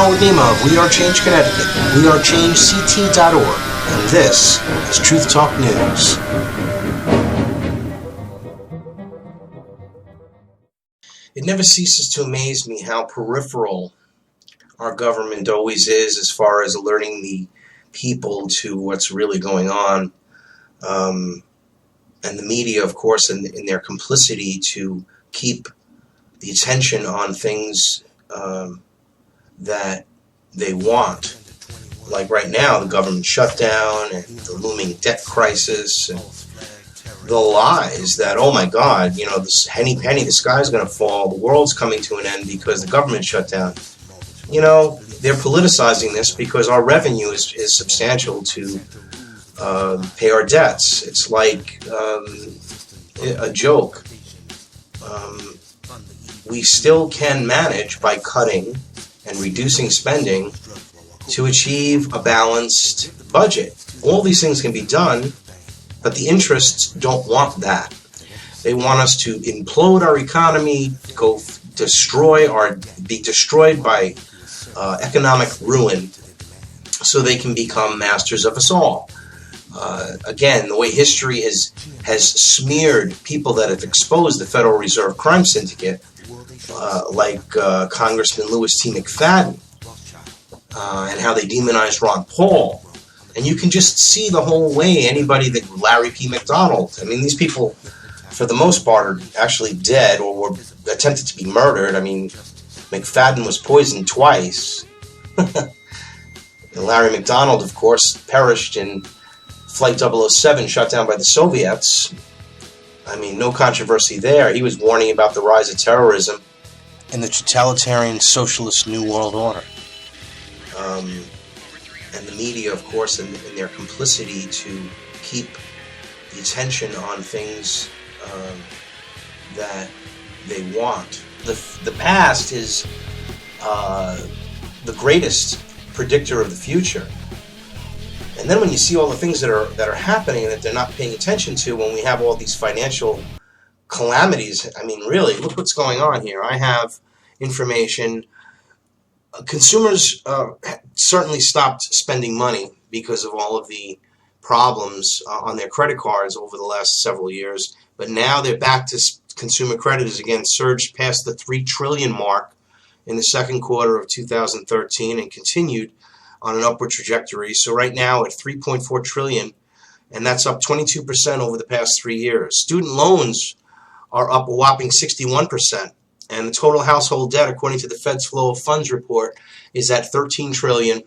Al Lima of We Are Change Connecticut, wearechangect.org, and this is Truth Talk News. It never ceases to amaze me how peripheral our government always is as far as alerting the people to what's really going on. And the media, of course, in their complicity to keep the attention on things that they want. Like right now, the government shutdown and the looming debt crisis and the lies that, oh my God, you know, this henny penny, the sky's going to fall, the world's coming to an end because the government shut down. You know, they're politicizing this because our revenue is substantial to pay our debts. It's like a joke. We still can manage by cutting and reducing spending to achieve a balanced budget. All these things can be done, but the interests don't want that. They want us to implode our economy, be destroyed by economic ruin, so they can become masters of us all. Again, the way history has smeared people that have exposed the Federal Reserve crime syndicate, like Congressman Louis T. McFadden, and how they demonized Ron Paul. And you can just see the whole way Larry P. McDonald. I mean, these people, for the most part, are actually dead or were attempted to be murdered. I mean, McFadden was poisoned twice. And Larry McDonald, of course, perished in Flight 007, shot down by the Soviets. I mean, no controversy there. He was warning about the rise of terrorism and the totalitarian socialist New World Order. And the media, of course, in their complicity to keep the attention on things that they want. The past is the greatest predictor of the future. And then when you see all the things that are happening that they're not paying attention to, when we have all these financial calamities, I mean, really, look what's going on here. I have information. Consumers certainly stopped spending money because of all of the problems on their credit cards over the last several years. But now they're back to consumer credit has again surged past the $3 trillion mark in the second quarter of 2013 and continued on an upward trajectory. So right now at $3.4 trillion, and that's up 22% over the past 3 years. Student loans are up a whopping 61%. And the total household debt, according to the Fed's Flow of Funds report, is at $13 trillion,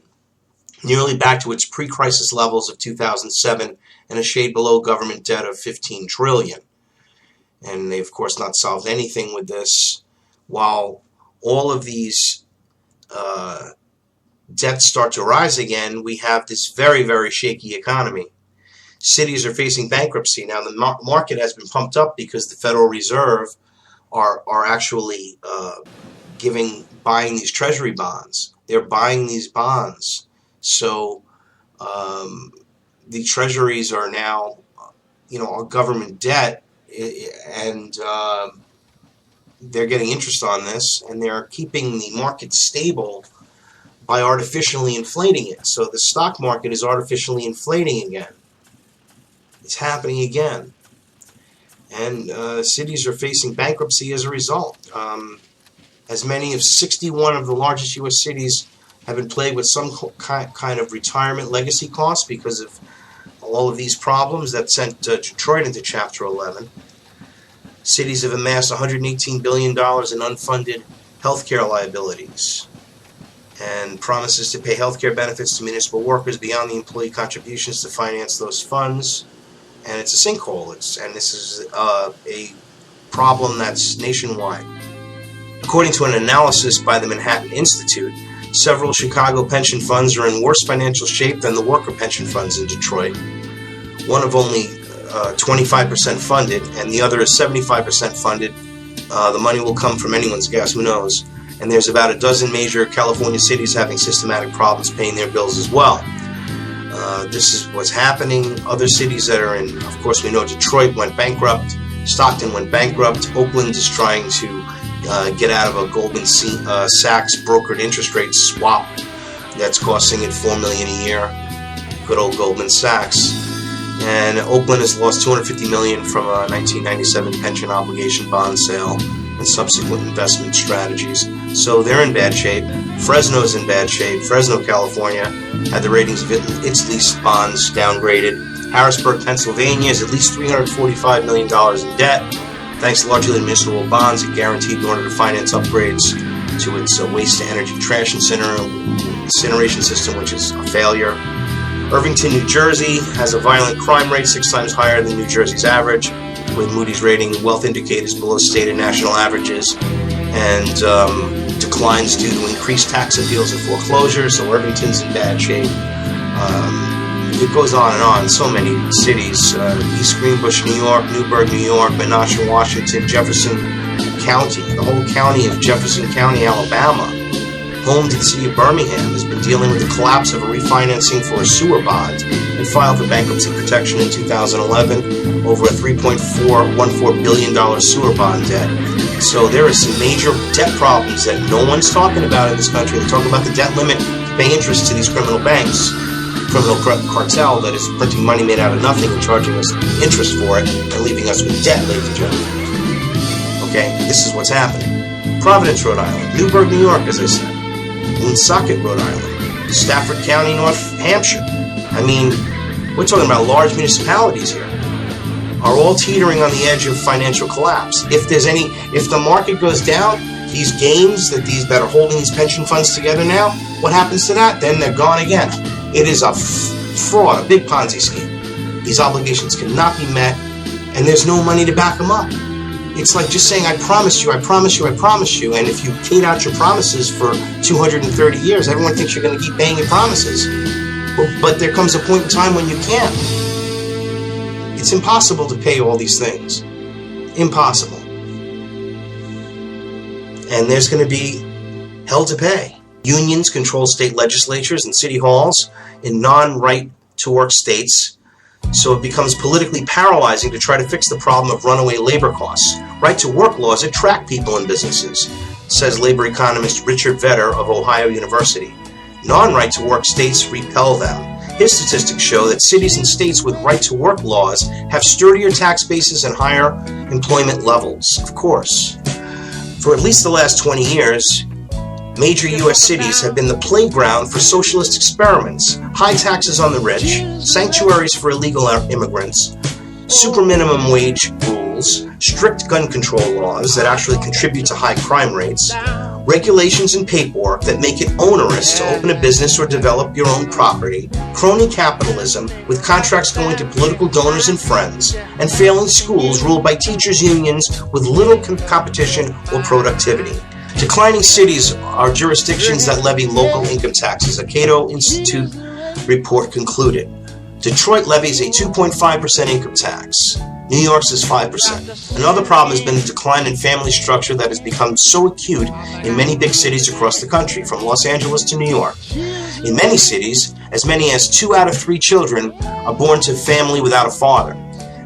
nearly back to its pre-crisis levels of 2007, and a shade below government debt of $15 trillion. And they've, of course, not solved anything with this. While all of these debts start to rise again, we have this very, very shaky economy. Cities are facing bankruptcy. Now, the market has been pumped up because the Federal Reserve are actually buying these treasury bonds. They're buying these bonds. So the treasuries are now, our government debt, and they're getting interest on this, and they're keeping the market stable by artificially inflating it. So the stock market is artificially inflating again. It's happening again. And cities are facing bankruptcy as a result. As many as 61 of the largest U.S. cities have been plagued with some kind of retirement legacy costs because of all of these problems that sent Detroit into Chapter 11. Cities have amassed $118 billion in unfunded healthcare liabilities and promises to pay healthcare benefits to municipal workers beyond the employee contributions to finance those funds. And it's a sinkhole, and this is a problem that's nationwide. According to an analysis by the Manhattan Institute, several Chicago pension funds are in worse financial shape than the worker pension funds in Detroit. One of only 25% funded, and the other is 75% funded. The money will come from anyone's guess, who knows. And there's about a dozen major California cities having systematic problems paying their bills as well. This is what's happening. Other cities that are in, of course, we know Detroit went bankrupt. Stockton went bankrupt. Oakland is trying to get out of a Goldman Sachs brokered interest rate swap that's costing it $4 million a year. Good old Goldman Sachs. And Oakland has lost $250 million from a 1997 pension obligation bond sale and subsequent investment strategies. So they're in bad shape. Fresno's in bad shape. Fresno, California, had the ratings of its leased bonds downgraded. Harrisburg, Pennsylvania is at least $345 million in debt, thanks largely to municipal bonds it guaranteed in order to finance upgrades to its waste-to-energy trash incineration system, which is a failure. Irvington, New Jersey has a violent crime rate 6 times higher than New Jersey's average, with Moody's rating wealth indicators below stated national averages, and declines due to increased tax appeals and foreclosures. So Irvington's in bad shape. It goes on and on. So many cities: East Greenbush, New York; Newburgh, New York; Menasha, Washington; Jefferson County, the whole county of Jefferson County, Alabama, home to the city of Birmingham, has been dealing with the collapse of a refinancing for a sewer bond and filed for bankruptcy protection in 2011 over a $3.414 billion sewer bond debt. So there are some major debt problems that no one's talking about in this country. They're talking about the debt limit to pay interest to these criminal banks, criminal cartel that is printing money made out of nothing and charging us interest for it and leaving us with debt, ladies and gentlemen. Okay, this is what's happening. Providence, Rhode Island; Newburgh, New York, as I said; Woonsocket, Rhode Island; Stafford County, North Hampshire. I mean, we're talking about large municipalities here, are all teetering on the edge of financial collapse. If the market goes down, these gains that are holding these pension funds together now, what happens to that? Then they're gone again. It is a fraud, a big Ponzi scheme. These obligations cannot be met, and there's no money to back them up. It's like just saying, I promise you, I promise you, I promise you. And if you paid out your promises for 230 years, everyone thinks you're going to keep paying your promises. But there comes a point in time when you can't. It's impossible to pay all these things. Impossible. And there's going to be hell to pay. Unions control state legislatures and city halls in non-right-to-work states, so it becomes politically paralyzing to try to fix the problem of runaway labor costs. Right-to-work laws attract people and businesses, says labor economist Richard Vedder of Ohio University. Non-right-to-work states repel them. His statistics show that cities and states with right-to-work laws have sturdier tax bases and higher employment levels. Of course. For at least the last 20 years, major U.S. cities have been the playground for socialist experiments. High taxes on the rich, sanctuaries for illegal immigrants, super minimum wage rules, strict gun control laws that actually contribute to high crime rates, regulations and paperwork that make it onerous to open a business or develop your own property, crony capitalism with contracts going to political donors and friends, and failing schools ruled by teachers' unions with little competition or productivity. Declining cities are jurisdictions that levy local income taxes, a Cato Institute report concluded. Detroit levies a 2.5% income tax. New York's is 5%. Another problem has been the decline in family structure that has become so acute in many big cities across the country, from Los Angeles to New York. In many cities, as many as 2 out of 3 children are born to family without a father.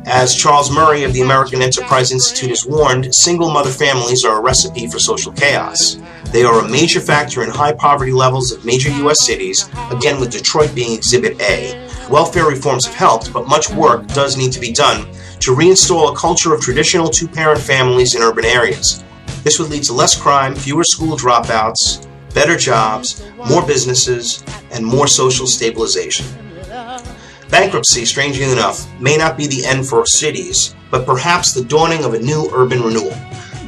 As Charles Murray of the American Enterprise Institute has warned, single mother families are a recipe for social chaos. They are a major factor in high poverty levels of major U.S. cities, again with Detroit being Exhibit A. Welfare reforms have helped, but much work does need to be done to reinstall a culture of traditional 2-parent families in urban areas. This would lead to less crime, fewer school dropouts, better jobs, more businesses, and more social stabilization. Bankruptcy, strangely enough, may not be the end for cities, but perhaps the dawning of a new urban renewal.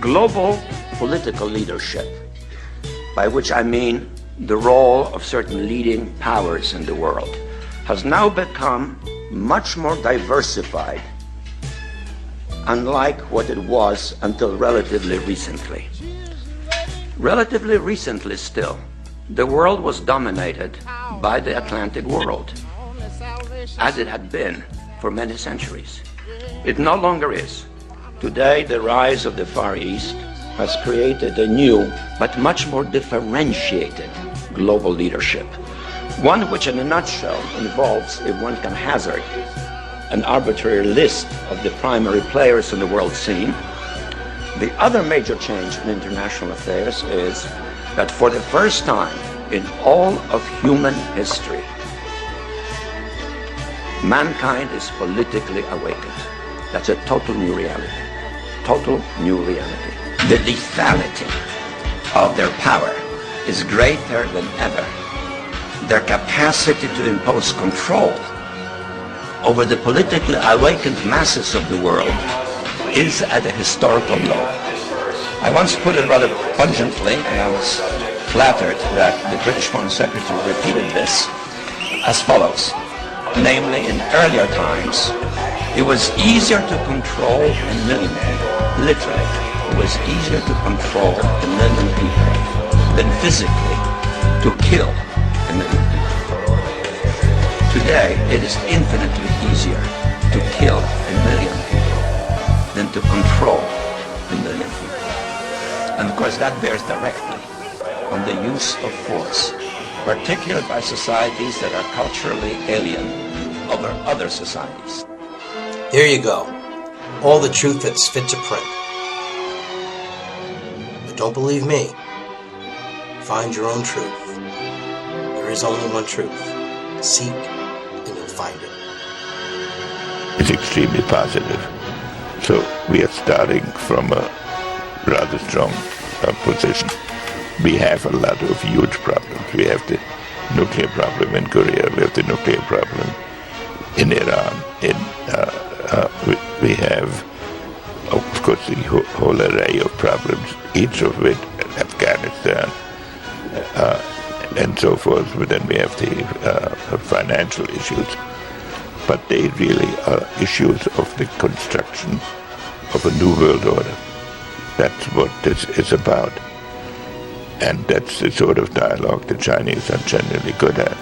Global political leadership, by which I mean the role of certain leading powers in the world, has now become much more diversified, unlike what it was until relatively recently. Relatively recently still, the world was dominated by the Atlantic world, as it had been for many centuries. It no longer is. Today, the rise of the Far East has created a new but much more differentiated global leadership, one which in a nutshell involves, if one can hazard an arbitrary list of the primary players in the world scene, The other major change in international affairs is that for the first time in all of human history, mankind is politically awakened. That's a total new reality. Total new reality. The lethality of their power is greater than ever. Their capacity to impose control over the politically awakened masses of the world is at a historical low. I once put it rather pungently, and I was flattered that the British Foreign Secretary repeated this, as follows. Namely, in earlier times, it was easier to control a million people. Literally, it was easier to control a million people than physically to kill a million people. Today, it is infinitely easier to kill a million people than to control a million people. And of course, that bears directly on the use of force, particularly by societies that are culturally alien over other societies. There you go. All the truth that's fit to print. But don't believe me. Find your own truth. There is only one truth. Seek and you'll find it. It's extremely positive. So we are starting from a rather strong position. We have a lot of huge problems. We have the nuclear problem in Korea. We have the nuclear problem in Iran. We have, of course, the whole array of problems, each of which, Afghanistan, and so forth. But then we have the financial issues. But they really are issues of the construction of a new world order. That's what this is about. And that's the sort of dialogue the Chinese are generally good at.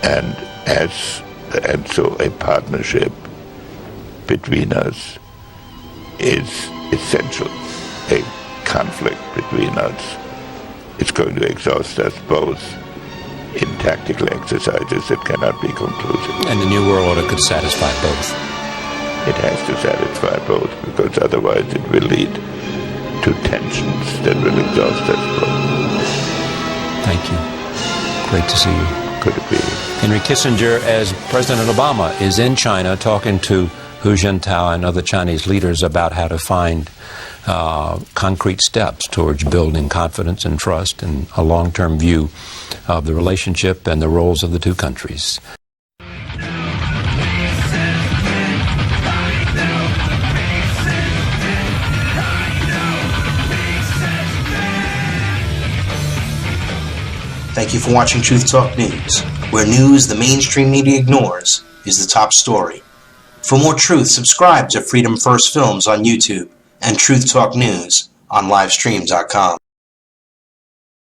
And so a partnership between us is essential. A conflict between us is going to exhaust us both in tactical exercises that cannot be conclusive. And the New World Order could satisfy both. It has to satisfy both, because otherwise it will lead to tensions that will exhaust us both. Thank you. Great to see you. Could it be? Henry Kissinger, as President Obama is in China talking to Hu Jintao and other Chinese leaders about how to find concrete steps towards building confidence and trust and a long-term view of the relationship and the roles of the two countries. Thank you for watching Truth Talk News, where news the mainstream media ignores is the top story. For more truth, subscribe to Freedom First Films on YouTube and Truth Talk News on Livestream.com.